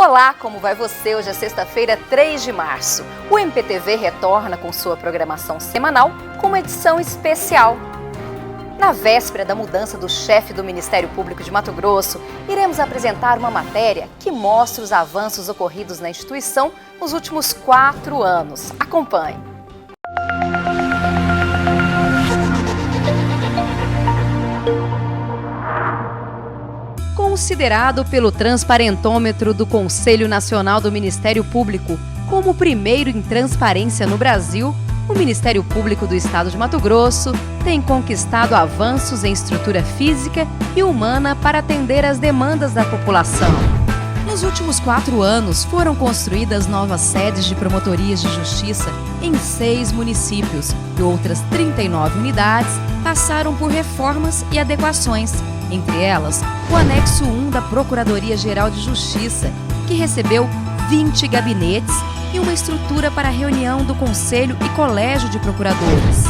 Olá, como vai você? Hoje é sexta-feira, 3 de março. O MPTV retorna com sua programação semanal com uma edição especial. Na véspera da mudança do chefe do Ministério Público de Mato Grosso, iremos apresentar uma matéria que mostra os avanços ocorridos na instituição nos últimos 4 anos. Acompanhe. Considerado pelo Transparentômetro do Conselho Nacional do Ministério Público como o primeiro em transparência no Brasil, o Ministério Público do Estado de Mato Grosso tem conquistado avanços em estrutura física e humana para atender às demandas da população. Nos últimos 4 anos, foram construídas novas sedes de promotorias de justiça em 6 municípios e outras 39 unidades passaram por reformas e adequações. Entre elas, o anexo 1 da Procuradoria-Geral de Justiça, que recebeu 20 gabinetes e uma estrutura para a reunião do Conselho e Colégio de Procuradores.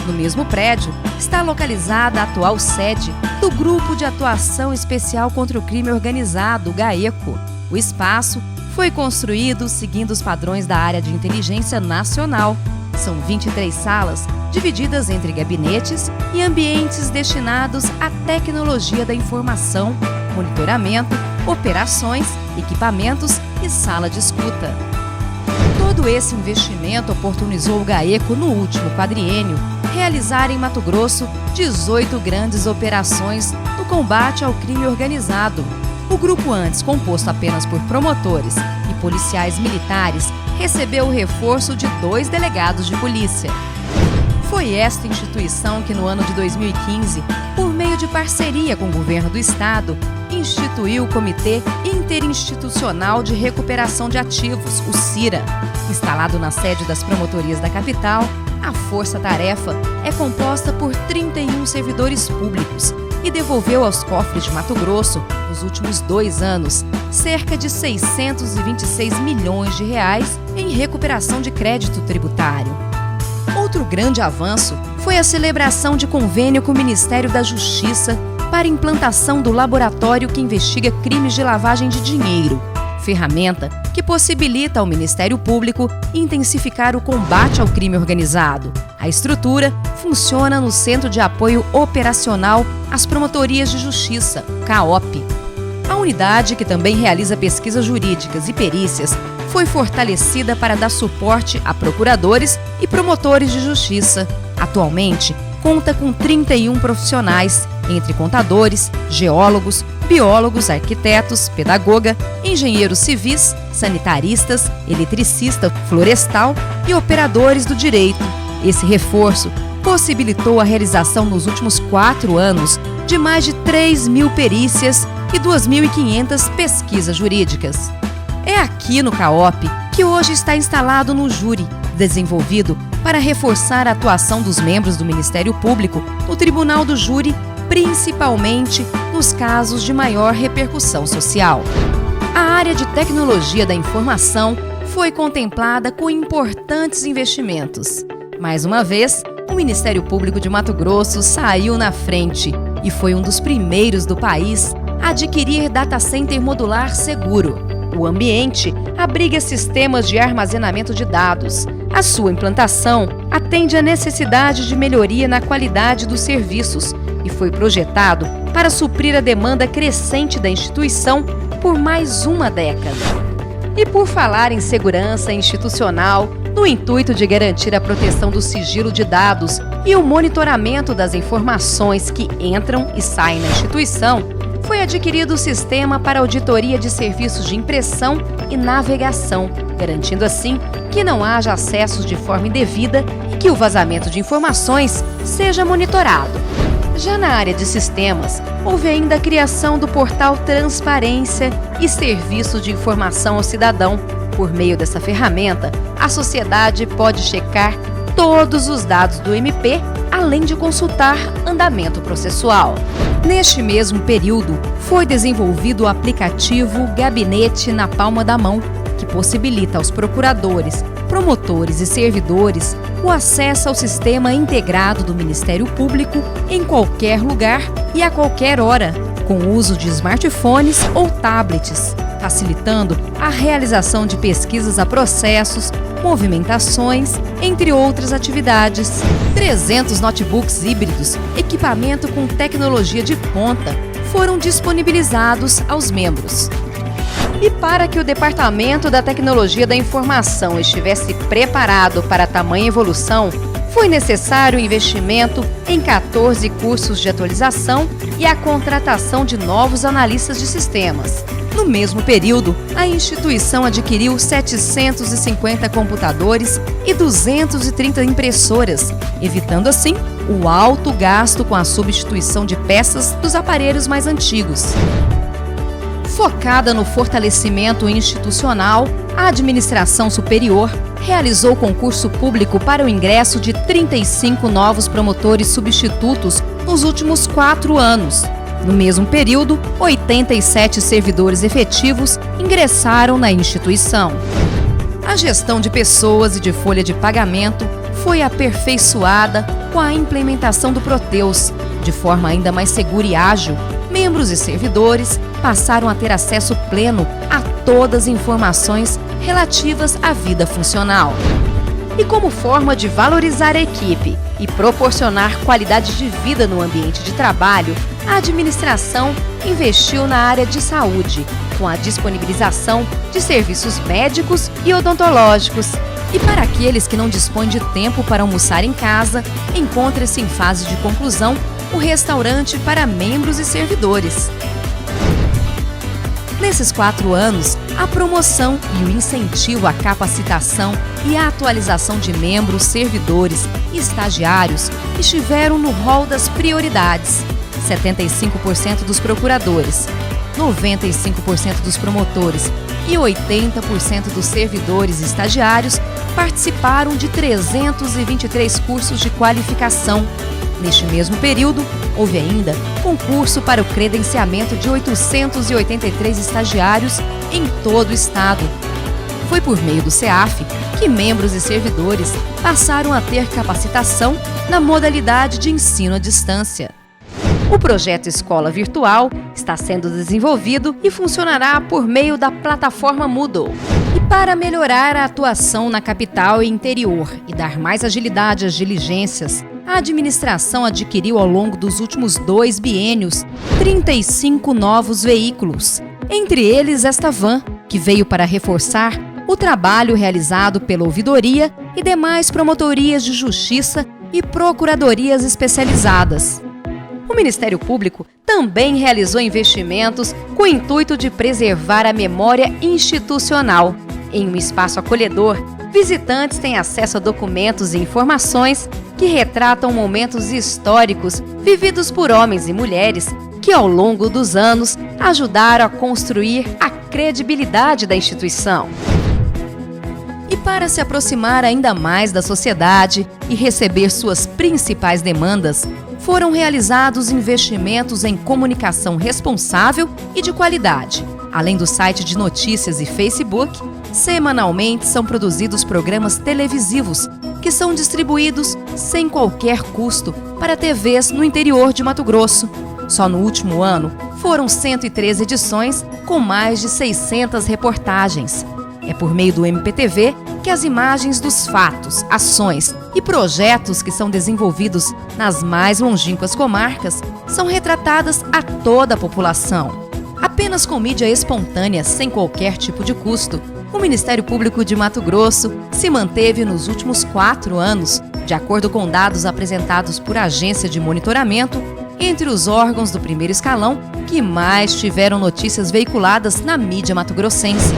No mesmo prédio, está localizada a atual sede do Grupo de Atuação Especial contra o Crime Organizado, GAECO. O espaço foi construído seguindo os padrões da Área de Inteligência Nacional. São 23 salas, divididas entre gabinetes e ambientes destinados à tecnologia da informação, monitoramento, operações, equipamentos e sala de escuta. Todo esse investimento oportunizou o GAECO, no último quadriênio, realizar em Mato Grosso 18 grandes operações no combate ao crime organizado. O grupo, antes composto apenas por promotores e policiais militares, recebeu o reforço de 2 delegados de polícia. Foi esta instituição que, no ano de 2015, por meio de parceria com o governo do estado, instituiu o Comitê Interinstitucional de Recuperação de Ativos, o CIRA. Instalado na sede das promotorias da capital, a força-tarefa é composta por 31 servidores públicos e devolveu aos cofres de Mato Grosso, nos últimos 2 anos, cerca de 626 milhões de reais em recuperação de crédito tributário. Outro grande avanço foi a celebração de convênio com o Ministério da Justiça para a implantação do laboratório que investiga crimes de lavagem de dinheiro, ferramenta que possibilita ao Ministério Público intensificar o combate ao crime organizado. A estrutura funciona no Centro de Apoio Operacional às Promotorias de Justiça, CAOP. A unidade, que também realiza pesquisas jurídicas e perícias, foi fortalecida para dar suporte a procuradores e promotores de justiça. Atualmente, conta com 31 profissionais, entre contadores, geólogos, biólogos, arquitetos, pedagoga, engenheiros civis, sanitaristas, eletricista, florestal e operadores do direito. Esse reforço possibilitou a realização nos últimos 4 anos de mais de 3.000 perícias e 2.500 pesquisas jurídicas. É aqui no CAOP que hoje está instalado no júri, desenvolvido para reforçar a atuação dos membros do Ministério Público no Tribunal do Júri, principalmente nos casos de maior repercussão social. A área de tecnologia da informação foi contemplada com importantes investimentos. Mais uma vez, o Ministério Público de Mato Grosso saiu na frente e foi um dos primeiros do país a adquirir data center modular seguro. O ambiente abriga sistemas de armazenamento de dados. A sua implantação atende à necessidade de melhoria na qualidade dos serviços e foi projetado para suprir a demanda crescente da instituição por mais uma década. E por falar em segurança institucional, no intuito de garantir a proteção do sigilo de dados e o monitoramento das informações que entram e saem na instituição, foi adquirido o Sistema para Auditoria de Serviços de Impressão e Navegação, garantindo assim que não haja acessos de forma indevida e que o vazamento de informações seja monitorado. Já na área de sistemas, houve ainda a criação do portal Transparência e Serviço de Informação ao Cidadão. Por meio dessa ferramenta, a sociedade pode checar todos os dados do MP, além de consultar andamento processual. Neste mesmo período, foi desenvolvido o aplicativo Gabinete na Palma da Mão, que possibilita aos procuradores, promotores e servidores o acesso ao sistema integrado do Ministério Público em qualquer lugar e a qualquer hora, com o uso de smartphones ou tablets. facilitando a realização de pesquisas a processos, movimentações, entre outras atividades. 300 notebooks híbridos, equipamento com tecnologia de ponta, foram disponibilizados aos membros. E para que o Departamento da Tecnologia da Informação estivesse preparado para tamanha evolução, foi necessário investimento em 14 cursos de atualização e a contratação de novos analistas de sistemas. No mesmo período, a instituição adquiriu 750 computadores e 230 impressoras, evitando assim o alto gasto com a substituição de peças dos aparelhos mais antigos. Focada no fortalecimento institucional, a administração superior realizou concurso público para o ingresso de 35 novos promotores substitutos nos últimos 4 anos. No mesmo período, 87 servidores efetivos ingressaram na instituição. A gestão de pessoas e de folha de pagamento foi aperfeiçoada com a implementação do Proteus. De forma ainda mais segura e ágil, membros e servidores passaram a ter acesso pleno a todas as informações relativas à vida funcional. E como forma de valorizar a equipe e proporcionar qualidade de vida no ambiente de trabalho, a administração investiu na área de saúde, com a disponibilização de serviços médicos e odontológicos. E para aqueles que não dispõem de tempo para almoçar em casa, encontra-se em fase de conclusão o restaurante para membros e servidores. Nesses 4 anos, a promoção e o incentivo à capacitação e à atualização de membros, servidores e estagiários estiveram no rol das prioridades. 75% dos procuradores, 95% dos promotores e 80% dos servidores e estagiários participaram de 323 cursos de qualificação. Neste mesmo período, houve ainda concurso para o credenciamento de 883 estagiários em todo o estado. Foi por meio do CEAF que membros e servidores passaram a ter capacitação na modalidade de ensino à distância. O projeto Escola Virtual está sendo desenvolvido e funcionará por meio da plataforma Moodle. E para melhorar a atuação na capital e interior e dar mais agilidade às diligências, a administração adquiriu ao longo dos últimos 2 biênios 35 novos veículos, entre eles esta van, que veio para reforçar o trabalho realizado pela ouvidoria e demais promotorias de justiça e procuradorias especializadas. O Ministério Público também realizou investimentos com o intuito de preservar a memória institucional. Em um espaço acolhedor, visitantes têm acesso a documentos e informações que retratam momentos históricos vividos por homens e mulheres que, ao longo dos anos, ajudaram a construir a credibilidade da instituição. E para se aproximar ainda mais da sociedade e receber suas principais demandas, foram realizados investimentos em comunicação responsável e de qualidade. Além do site de notícias e Facebook, semanalmente são produzidos programas televisivos que são distribuídos sem qualquer custo para TVs no interior de Mato Grosso. Só no último ano, foram 103 edições com mais de 600 reportagens. É por meio do MPTV que as imagens dos fatos, ações e projetos que são desenvolvidos nas mais longínquas comarcas são retratadas a toda a população. Apenas com mídia espontânea, sem qualquer tipo de custo, o Ministério Público de Mato Grosso se manteve nos últimos 4 anos, de acordo com dados apresentados por agência de monitoramento, entre os órgãos do primeiro escalão que mais tiveram notícias veiculadas na mídia mato-grossense.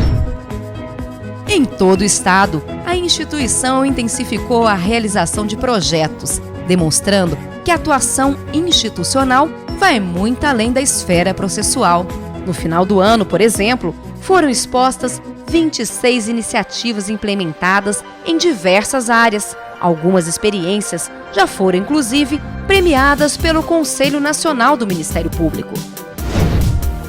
Em todo o estado, a instituição intensificou a realização de projetos, demonstrando que a atuação institucional vai muito além da esfera processual. No final do ano, por exemplo, foram expostas 26 iniciativas implementadas em diversas áreas. Algumas experiências já foram, inclusive, premiadas pelo Conselho Nacional do Ministério Público.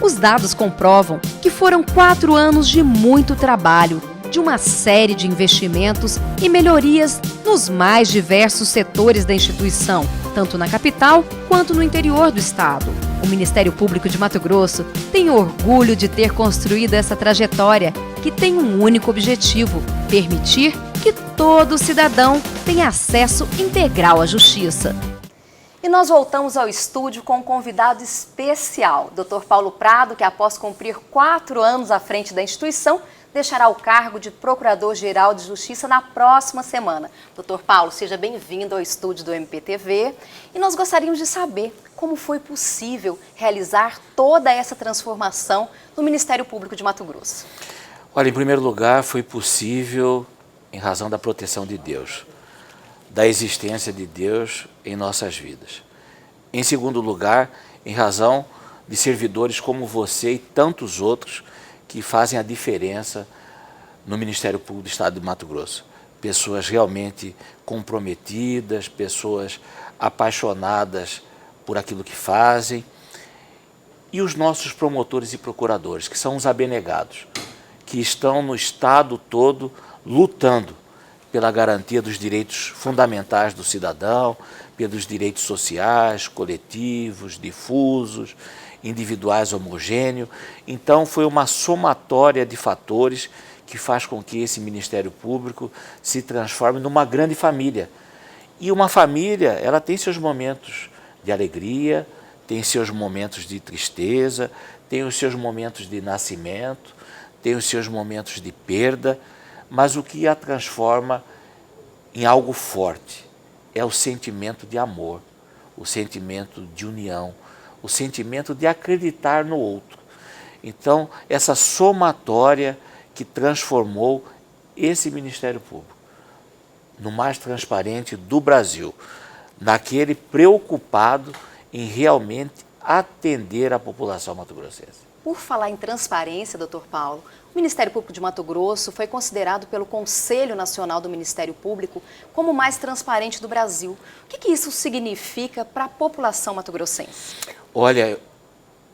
Os dados comprovam que foram 4 anos de muito trabalho, de uma série de investimentos e melhorias nos mais diversos setores da instituição, tanto na capital quanto no interior do estado. O Ministério Público de Mato Grosso tem orgulho de ter construído essa trajetória, que tem um único objetivo: permitir que todo cidadão tenha acesso integral à justiça. E nós voltamos ao estúdio com um convidado especial, Dr. Paulo Prado, que após cumprir 4 anos à frente da instituição, deixará o cargo de Procurador-Geral de Justiça na próxima semana. Dr. Paulo, seja bem-vindo ao estúdio do MPTV e nós gostaríamos de saber como foi possível realizar toda essa transformação no Ministério Público de Mato Grosso. Olha, em primeiro lugar, foi possível em razão da proteção de Deus, da existência de Deus em nossas vidas. Em segundo lugar, em razão de servidores como você e tantos outros que fazem a diferença no Ministério Público do Estado de Mato Grosso. Pessoas realmente comprometidas, pessoas apaixonadas por aquilo que fazem. E os nossos promotores e procuradores, que são os abnegados, que estão no Estado todo lutando pela garantia dos direitos fundamentais do cidadão, pelos direitos sociais, coletivos, difusos, individuais homogêneos. Então foi uma somatória de fatores que faz com que esse Ministério Público se transforme numa grande família. E uma família, ela tem seus momentos de alegria, tem seus momentos de tristeza, tem os seus momentos de nascimento, tem os seus momentos de perda, mas o que a transforma em algo forte é o sentimento de amor, o sentimento de união, o sentimento de acreditar no outro. Então, essa somatória que transformou esse Ministério Público no mais transparente do Brasil, naquele preocupado em realmente atender a população mato-grossense. Por falar em transparência, Dr. Paulo, o Ministério Público de Mato Grosso foi considerado pelo Conselho Nacional do Ministério Público como o mais transparente do Brasil. O que isso significa para a população mato-grossense? Olha,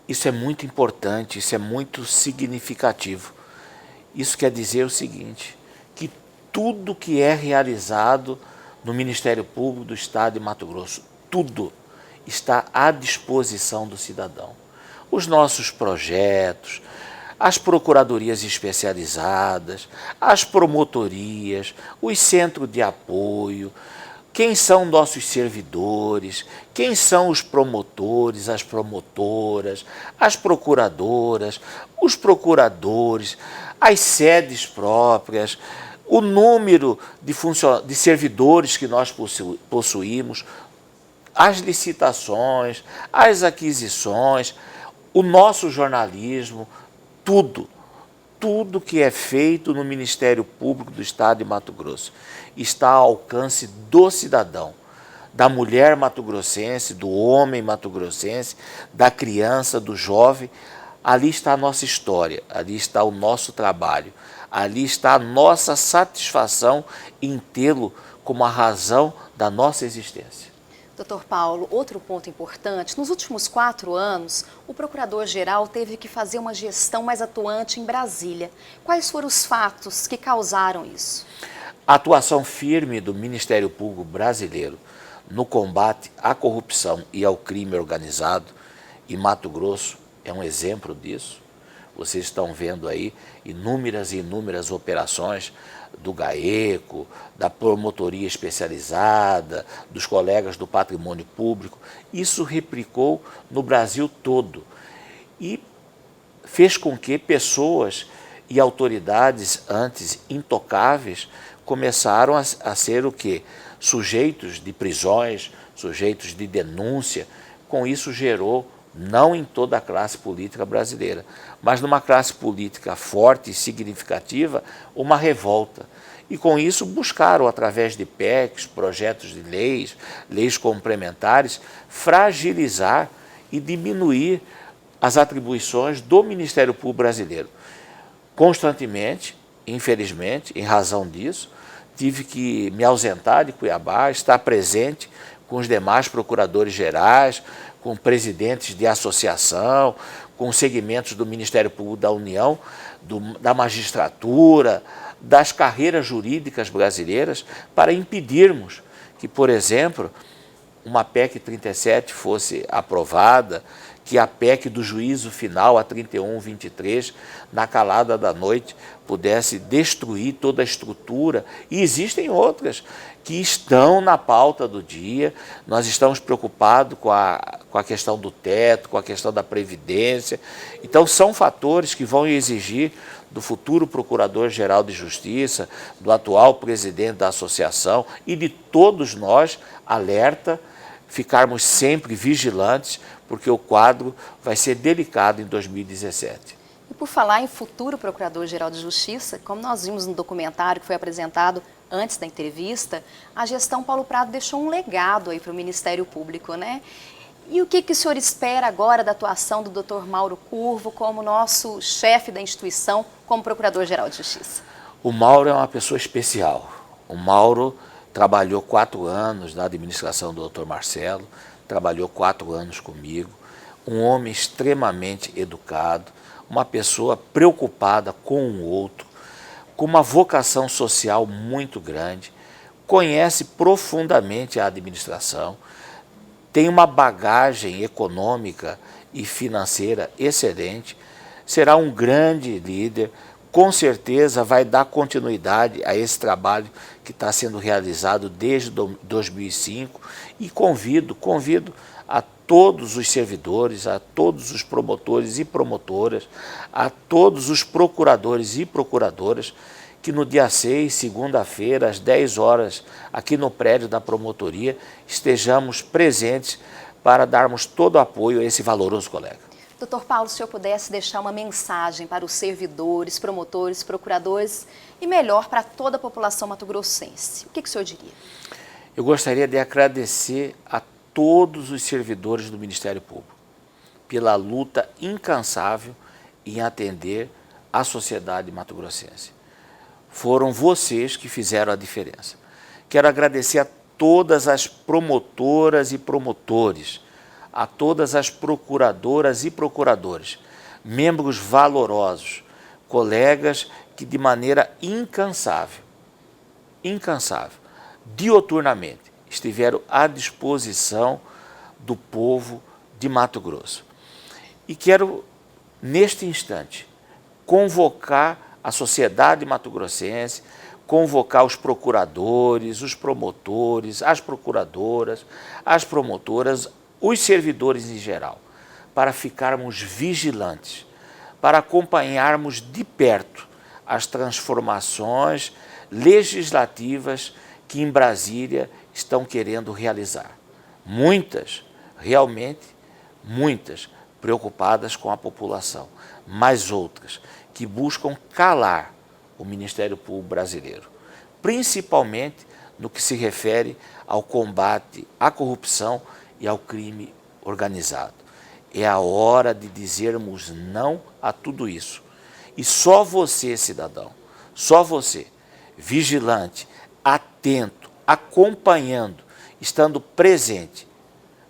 isso é muito importante, isso é muito significativo. Isso quer dizer o seguinte, que tudo que é realizado no Ministério Público do Estado de Mato Grosso, tudo está à disposição do cidadão. Os nossos projetos, as procuradorias especializadas, as promotorias, os centros de apoio, quem são nossos servidores, quem são os promotores, as promotoras, as procuradoras, os procuradores, as sedes próprias, o número de servidores que nós possuímos, as licitações, as aquisições, o nosso jornalismo, tudo que é feito no Ministério Público do Estado de Mato Grosso está ao alcance do cidadão, da mulher mato-grossense, do homem mato-grossense, da criança, do jovem. Ali está a nossa história, ali está o nosso trabalho, ali está a nossa satisfação em tê-lo como a razão da nossa existência. Dr. Paulo, outro ponto importante, nos últimos 4 anos, o Procurador-Geral teve que fazer uma gestão mais atuante em Brasília. Quais foram os fatos que causaram isso? A atuação firme do Ministério Público brasileiro no combate à corrupção e ao crime organizado, e Mato Grosso é um exemplo disso. Vocês estão vendo aí inúmeras e inúmeras operações do GAECO, da promotoria especializada, dos colegas do patrimônio público. Isso replicou no Brasil todo e fez com que pessoas e autoridades antes intocáveis começaram a ser o quê? Sujeitos de prisões, sujeitos de denúncia. Com isso gerou, não em toda a classe política brasileira, mas numa classe política forte e significativa, uma revolta. E com isso buscaram, através de PECs, projetos de leis, leis complementares, fragilizar e diminuir as atribuições do Ministério Público brasileiro. Constantemente, infelizmente, em razão disso, tive que me ausentar de Cuiabá, estar presente com os demais procuradores gerais, com presidentes de associação, com segmentos do Ministério Público da União, da magistratura, das carreiras jurídicas brasileiras, para impedirmos que, por exemplo, uma PEC 37 fosse aprovada, que a PEC do juízo final, a 3123, na calada da noite, pudesse destruir toda a estrutura. E existem outras que estão na pauta do dia. Nós estamos preocupados com a questão do teto, com a questão da previdência. Então, são fatores que vão exigir do futuro Procurador-Geral de Justiça, do atual presidente da associação e de todos nós, alerta, ficarmos sempre vigilantes, porque o quadro vai ser delicado em 2017. E por falar em futuro Procurador-Geral de Justiça, como nós vimos no documentário que foi apresentado antes da entrevista, a gestão Paulo Prado deixou um legado aí para o Ministério Público, né? E o que o senhor espera agora da atuação do Dr. Mauro Curvo como nosso chefe da instituição, como Procurador-Geral de Justiça? O Mauro é uma pessoa especial. O Mauro trabalhou 4 anos na administração do Dr. Marcelo, trabalhou 4 anos comigo, um homem extremamente educado, uma pessoa preocupada com o outro, com uma vocação social muito grande, conhece profundamente a administração, tem uma bagagem econômica e financeira excelente, será um grande líder, com certeza vai dar continuidade a esse trabalho que está sendo realizado desde 2005 e convido a todos os servidores, a todos os promotores e promotoras, a todos os procuradores e procuradoras que no dia 6, segunda-feira, às 10 horas, aqui no prédio da promotoria, estejamos presentes para darmos todo o apoio a esse valoroso colega. Doutor Paulo, se o senhor pudesse deixar uma mensagem para os servidores, promotores, procuradores e melhor para toda a população mato-grossense, o que o senhor diria? Eu gostaria de agradecer a todos os servidores do Ministério Público pela luta incansável em atender a sociedade mato-grossense. Foram vocês que fizeram a diferença. Quero agradecer a todas as promotoras e promotores, a todas as procuradoras e procuradores, membros valorosos, colegas que de maneira incansável, dioturnamente, estiveram à disposição do povo de Mato Grosso. E quero, neste instante, convocar a sociedade mato-grossense, convocar os procuradores, os promotores, as procuradoras, as promotoras, os servidores em geral, para ficarmos vigilantes, para acompanharmos de perto as transformações legislativas que em Brasília estão querendo realizar. Muitas, realmente muitas, preocupadas com a população, mas outras que buscam calar o Ministério Público brasileiro, principalmente no que se refere ao combate à corrupção e ao crime organizado. É a hora de dizermos não a tudo isso. E só você, cidadão, só você, vigilante, atento, acompanhando, estando presente,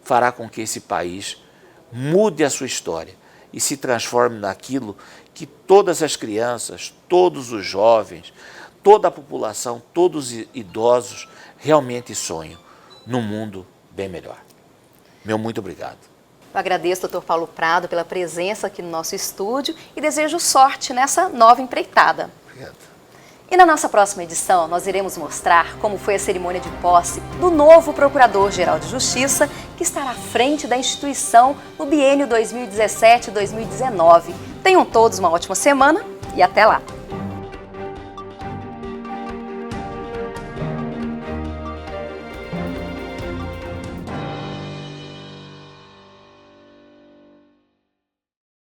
fará com que esse país mude a sua história e se transforme naquilo que todas as crianças, todos os jovens, toda a população, todos os idosos realmente sonham num mundo bem melhor. Meu muito obrigado. Eu agradeço, doutor Paulo Prado, pela presença aqui no nosso estúdio e desejo sorte nessa nova empreitada. Obrigado. E na nossa próxima edição, nós iremos mostrar como foi a cerimônia de posse do novo Procurador-Geral de Justiça, que estará à frente da instituição no biênio 2017-2019. Tenham todos uma ótima semana e até lá!